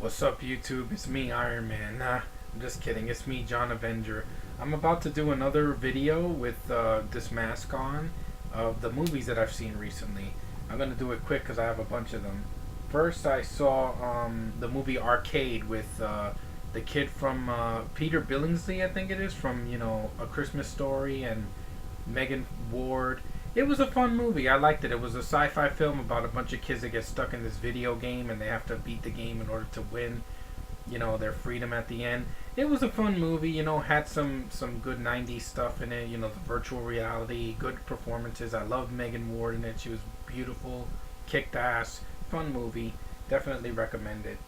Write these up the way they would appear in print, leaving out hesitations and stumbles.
What's up, YouTube? It's me, Iron Man. Nah, I'm just kidding. It's me, John Avenger. I'm about to do another video with this mask on of the movies that I've seen recently. I'm gonna do it quick because I have a bunch of them. First, I saw the movie Arcade with the kid from Peter Billingsley, I think it is, from A Christmas Story, and Megan Ward. It was a fun movie. I liked it. It was a sci-fi film about a bunch of kids that get stuck in this video game and they have to beat the game in order to win, their freedom at the end. It was a fun movie, had some good 90s stuff in it, the virtual reality, good performances. I loved Megan Ward in it. She was beautiful, kicked ass, fun movie. Definitely recommend it.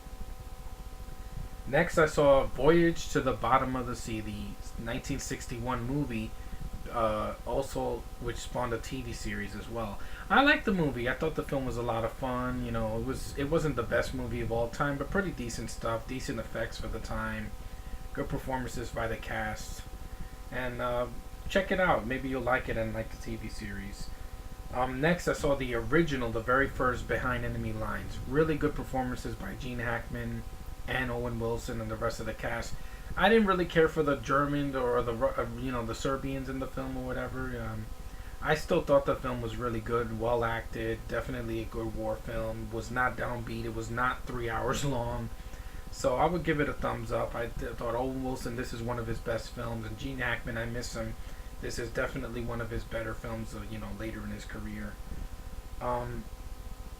Next, I saw Voyage to the Bottom of the Sea, the 1961 movie, also which spawned a TV series as well. I liked the movie. I thought the film was a lot of fun. It wasn't the best movie of all time, but pretty decent stuff, decent effects for the time, good performances by the cast, and check it out. Maybe you'll like it and like the TV series. Next, I saw the original, the very first Behind Enemy Lines. Really good performances by Gene Hackman and Owen Wilson and the rest of the cast. I didn't really care for the Germans or the Serbians in the film or whatever. I still thought the film was really good, well acted, definitely a good war film. Was not downbeat. It was not 3 hours long, so I would give it a thumbs up. I thought Owen Wilson, this is one of his best films, and Gene Hackman, I miss him. This is definitely one of his better films, later in his career.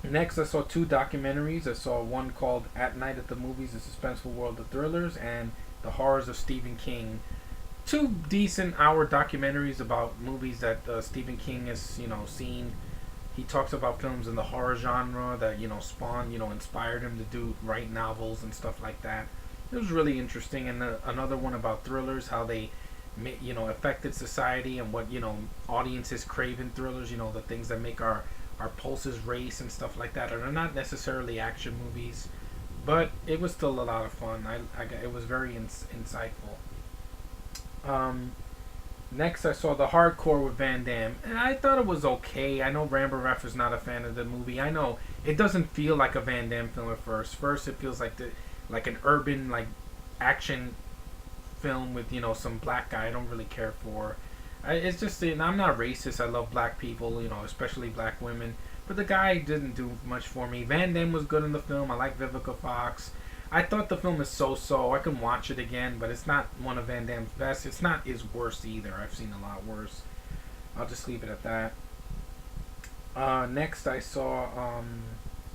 Next, I saw two documentaries. I saw one called At Night at the Movies: The Suspenseful World of Thrillers, and The Horrors of Stephen King. Two decent hour documentaries about movies that Stephen King has, seen. He talks about films in the horror genre that, spawned, inspired him to write novels and stuff like that. It was really interesting. And another one about thrillers, how they, affected society and what, audiences crave in thrillers, the things that make our pulses race and stuff like that. And they're not necessarily action movies, but it was still a lot of fun. It was very insightful. Next, I saw The Hardcore with Van Damme, and I thought it was okay. I know Rambo Ref is not a fan of the movie. I know it doesn't feel like a Van Damme film at first. First, it feels like an urban action film with some black guy I don't really care for. It's just, I'm not racist. I love black people, especially black women. But the guy didn't do much for me. Van Damme was good in the film. I like Vivica Fox. I thought the film is so-so. I can watch it again, but it's not one of Van Damme's best. It's not his worst either. I've seen a lot worse. I'll just leave it at that. Next, I saw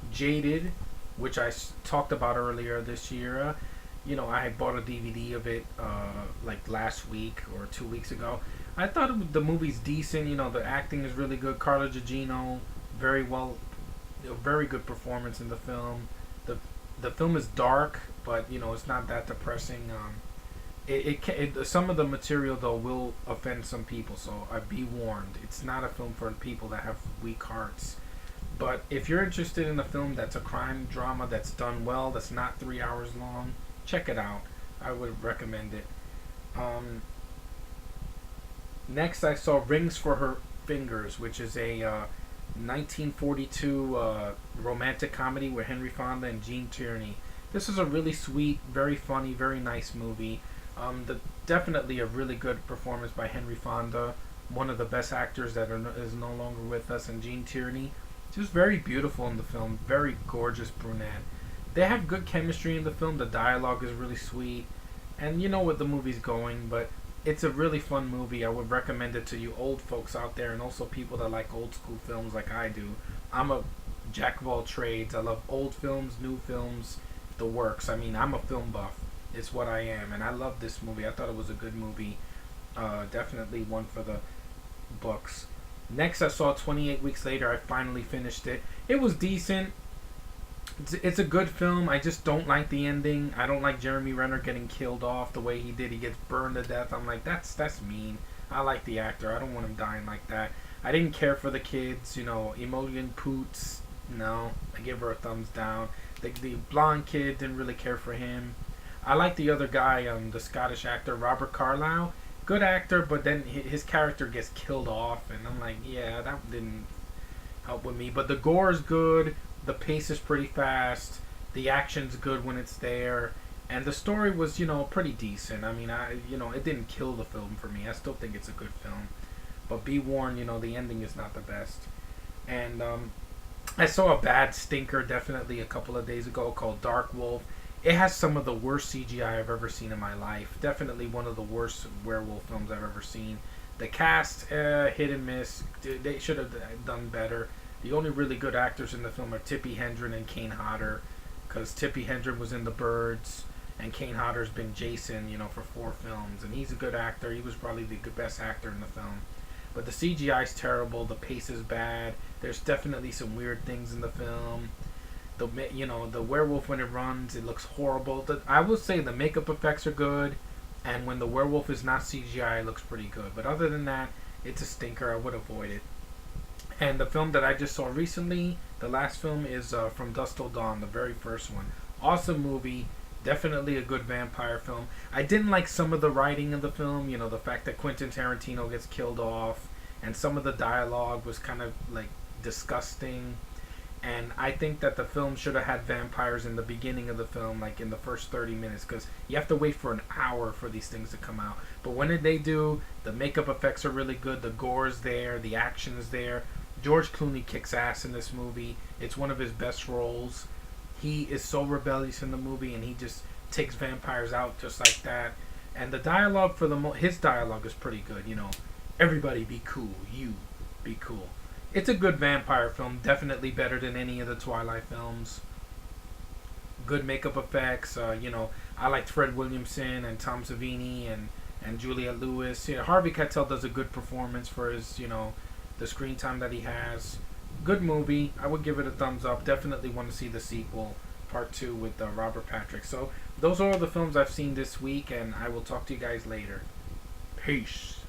Jaded, which I talked about earlier this year. I bought a DVD of it last week or 2 weeks ago. I thought the movie's decent. The acting is really good. Carla Gugino, very good performance in the film. The film is dark, but it's not that depressing. Some of the material though will offend some people, so be warned. It's not a film for people that have weak hearts. But if you're interested in a film that's a crime drama that's done well, that's not 3 hours long, check it out. I would recommend it. Next, I saw Rings for Her Fingers, which is a 1942 romantic comedy with Henry Fonda and Gene Tierney. This is a really sweet, very funny, very nice movie. Definitely a really good performance by Henry Fonda, one of the best actors that is no longer with us, and Gene Tierney. Just very beautiful in the film, very gorgeous brunette. They have good chemistry in the film. The dialogue is really sweet, and you know what the movie's going, but it's a really fun movie. I would recommend it to you old folks out there, and also people that like old school films like I do. I'm a jack of all trades. I love old films, new films, the works. I'm a film buff. It's what I am, and I love this movie. I thought it was a good movie. Definitely one for the books. Next, I saw 28 Weeks Later. I finally finished it. It was decent. It's a good film. I just don't like the ending. I don't like Jeremy Renner getting killed off the way he did. He gets burned to death. I'm like, that's mean. I like the actor. I don't want him dying like that. I didn't care for the kids. Imogen Poots. No, I give her a thumbs down. The blonde kid, didn't really care for him. I like the other guy, the Scottish actor Robert Carlyle. Good actor, but then his character gets killed off, and I'm like, yeah, that didn't help with me. But the gore is good. The pace is pretty fast. The action's good when it's there, and the story was, pretty decent. I mean, it didn't kill the film for me. I still think it's a good film, but be warned, the ending is not the best. And I saw a bad stinker definitely a couple of days ago called Dark Wolf. It has some of the worst CGI I've ever seen in my life. Definitely one of the worst werewolf films I've ever seen. The cast, hit and miss. They should have done better. The only really good actors in the film are Tippi Hedren and Kane Hodder, because Tippi Hedren was in The Birds, and Kane Hodder's been Jason, for 4 films, and he's a good actor. He was probably the best actor in the film. But the CGI's terrible. The pace is bad. There's definitely some weird things in the film. The werewolf, when it runs, it looks horrible. I will say the makeup effects are good, and when the werewolf is not CGI, it looks pretty good. But other than that, it's a stinker. I would avoid it. And the film that I just saw recently, the last film, is From Dusk Till Dawn, the very first one. Awesome movie. Definitely a good vampire film. I didn't like some of the writing of the film, the fact that Quentin Tarantino gets killed off, and some of the dialogue was kind of like disgusting. And I think that the film should have had vampires in the beginning of the film, like in the first 30 minutes, because you have to wait for an hour for these things to come out. But when they do, the makeup effects are really good, the gore's there, the action is there. George Clooney kicks ass in this movie. It's one of his best roles. He is so rebellious in the movie, and he just takes vampires out just like that. And the dialogue his dialogue is pretty good. Everybody be cool, you be cool. It's a good vampire film, definitely better than any of the Twilight films. Good makeup effects. I liked Fred Williamson and Tom Savini and Juliette Lewis. Harvey Keitel does a good performance for his the screen time that he has. Good movie. I would give it a thumbs up. Definitely want to see the sequel, part 2 with Robert Patrick. So those are all the films I've seen this week, and I will talk to you guys later. Peace.